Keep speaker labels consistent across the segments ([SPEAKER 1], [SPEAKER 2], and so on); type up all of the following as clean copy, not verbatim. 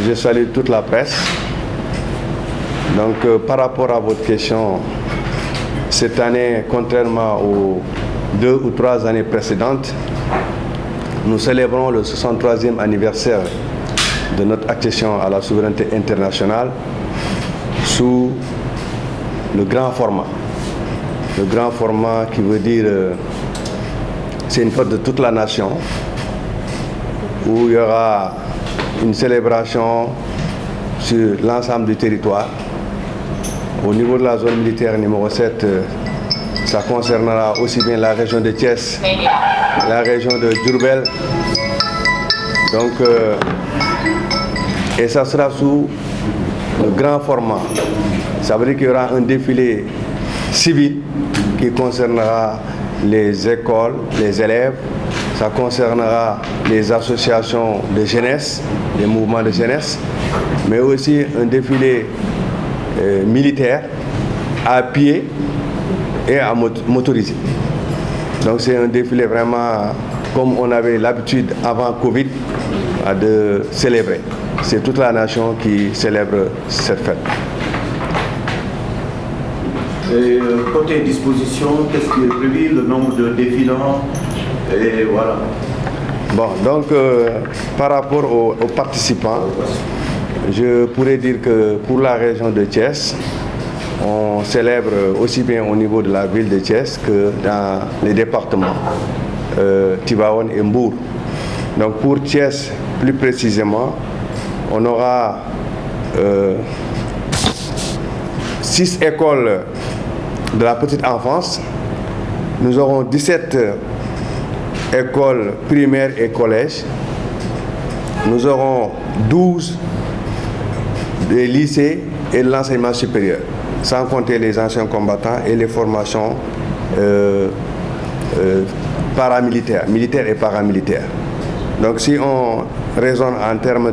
[SPEAKER 1] je salue toute la presse. Donc, par rapport à votre question, cette année, contrairement aux 2 ou 3 années précédentes, nous célébrons le 63e anniversaire de notre accession à la souveraineté internationale sous le grand format. Le grand format qui veut dire c'est une fête de toute la nation où il y aura une célébration sur l'ensemble du territoire. Au niveau de la zone militaire numéro 7, ça concernera aussi bien la région de Thiès, la région de Diourbel. Donc, et ça sera sous le grand format. Ça veut dire qu'il y aura un défilé civil qui concernera les écoles, les élèves. Ça concernera les associations de jeunesse, les mouvements de jeunesse, mais aussi un défilé militaire à pied et à motorisé. Donc c'est un défilé vraiment comme on avait l'habitude avant Covid de célébrer. C'est toute la nation qui célèbre cette fête.
[SPEAKER 2] Et côté disposition, qu'est-ce qui est prévu, le nombre de défilants, et voilà.
[SPEAKER 1] Bon, donc par rapport aux participants, je pourrais dire que pour la région de Thiès, on célèbre aussi bien au niveau de la ville de Thiès que dans les départements Tivaouane et Mbour. Donc pour Thiès, plus précisément, on aura 6 écoles de la petite enfance. Nous aurons 17 écoles primaires et collèges. Nous aurons 12 des lycées et de l'enseignement supérieur, sans compter les anciens combattants et les formations paramilitaires, militaires et paramilitaires. Donc si on raisonne en termes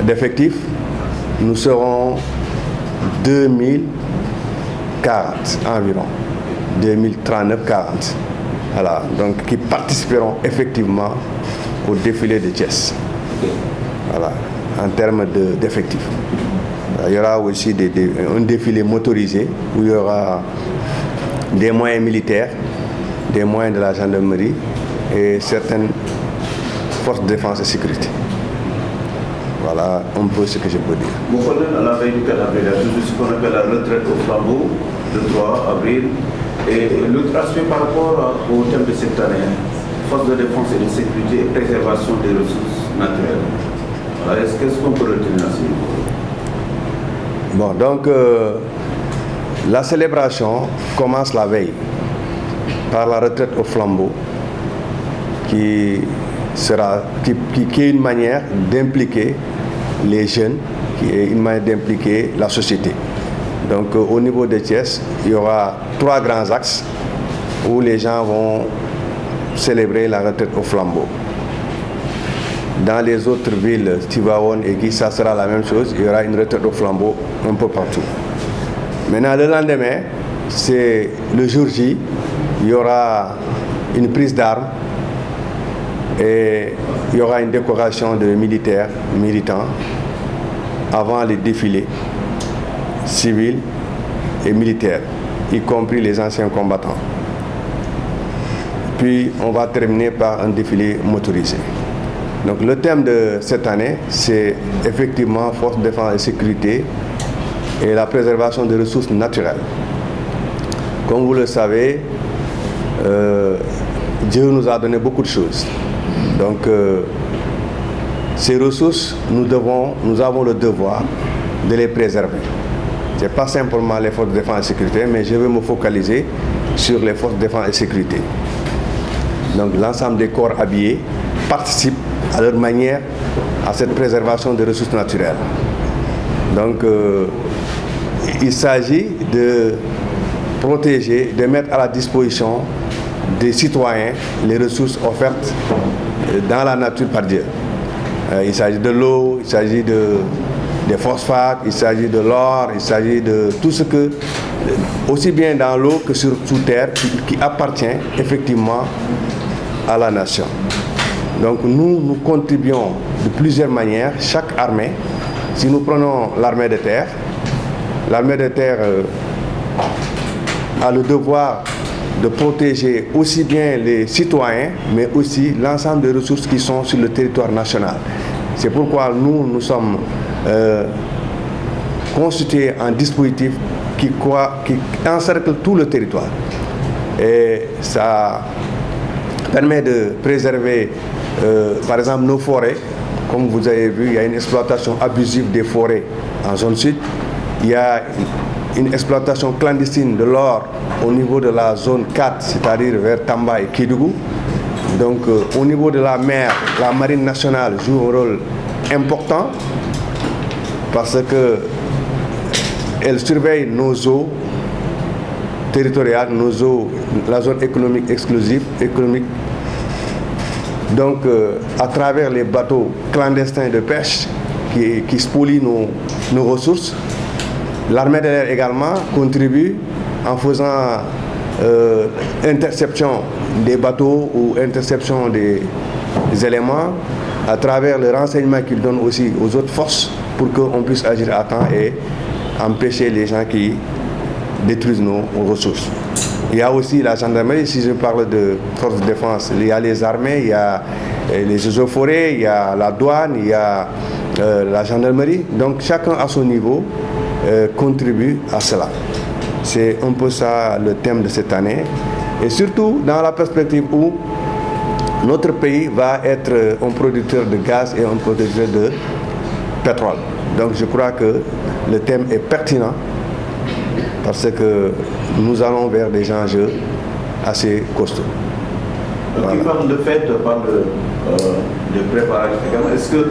[SPEAKER 1] d'effectifs, nous serons 2040 environ, 2039-40. Voilà, donc qui participeront effectivement au défilé de Thiès. Voilà, en termes d'effectifs. Il y aura aussi un défilé motorisé où il y aura des moyens militaires, des moyens de la gendarmerie et certaines forces de défense et sécurité. Voilà un peu ce que je peux dire.
[SPEAKER 2] Vous connaissez à la veille du 4 avril, il y a toujours ce qu'on appelle la retraite au flambeau, le 3 avril. Et l'autre aspect par rapport au thème de cette année, force de défense et de sécurité et préservation des ressources naturelles. Alors, qu'est-ce qu'on peut retenir à ce niveau?
[SPEAKER 1] Bon, donc la célébration commence la veille par la retraite au flambeau qui est une manière d'impliquer les jeunes, qui est une manière d'impliquer la société. Donc au niveau de Thiès, il y aura 3 grands axes où les gens vont célébrer la retraite au flambeau. Dans les autres villes, Tivaouane et Guy, ça sera la même chose, il y aura une retraite au flambeau un peu partout. Maintenant, le lendemain, c'est le jour J, il y aura une prise d'armes et il y aura une décoration de militaires, militants, avant les défilés civils et militaires, y compris les anciens combattants. Puis on va terminer par un défilé motorisé. Donc le thème de cette année, c'est effectivement force de défense et sécurité et la préservation des ressources naturelles. Comme vous le savez, Dieu nous a donné beaucoup de choses. Donc ces ressources, nous avons le devoir de les préserver. Ce n'est pas simplement les forces de défense et sécurité, mais je vais me focaliser sur les forces de défense et sécurité. Donc l'ensemble des corps habillés participent à leur manière à cette préservation des ressources naturelles. Donc il s'agit de protéger, de mettre à la disposition des citoyens les ressources offertes dans la nature par Dieu. Il s'agit de l'eau, il s'agit des phosphates, il s'agit de l'or, il s'agit de tout ce que, aussi bien dans l'eau que sous terre, qui appartient effectivement à la nation. Donc nous contribuons plusieurs manières. Chaque armée, si nous prenons l'armée de terre a le devoir de protéger aussi bien les citoyens, mais aussi l'ensemble des ressources qui sont sur le territoire national. C'est pourquoi nous sommes constitués en dispositif qui encercle tout le territoire. Et ça permet de préserver, par exemple, nos forêts. Comme vous avez vu, il y a une exploitation abusive des forêts en zone sud. Il y a une exploitation clandestine de l'or au niveau de la zone 4, c'est-à-dire vers Tamba et Kédougou. Donc au niveau de la mer, la marine nationale joue un rôle important parce qu'elle surveille nos eaux territoriales, nos eaux, la zone économique exclusive, Donc à travers les bateaux clandestins de pêche qui spolient nos ressources, l'armée de l'air également contribue en faisant interception des bateaux ou interception des éléments à travers le renseignement qu'ils donnent aussi aux autres forces pour qu'on puisse agir à temps et empêcher les gens qui détruisent nos ressources. Il y a aussi la gendarmerie, si je parle de forces de défense, il y a les armées, il y a les eaux et forêts, il y a la douane, il y a la gendarmerie. Donc chacun à son niveau contribue à cela. C'est un peu ça le thème de cette année. Et surtout dans la perspective où notre pays va être un producteur de gaz et un producteur de pétrole. Donc je crois que le thème est pertinent parce que nous allons vers des enjeux assez costauds.
[SPEAKER 2] Voilà. Qui parle de fête, parle de préparation également. Est-ce que,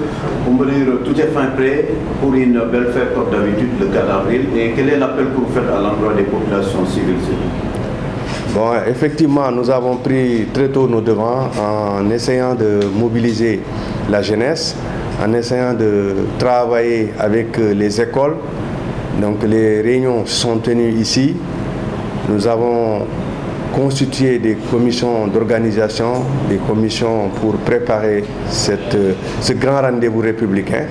[SPEAKER 2] on peut dire, tout est fin prêt pour une belle fête comme d'habitude le 4 avril? Et quel est l'appel que vous faites à l'endroit des populations civiles?
[SPEAKER 1] Bon, effectivement, nous avons pris très tôt nos devants en essayant de mobiliser la jeunesse, en essayant de travailler avec les écoles. Donc les réunions sont tenues ici. Nous avons constitué des commissions d'organisation, des commissions pour préparer ce grand rendez-vous républicain.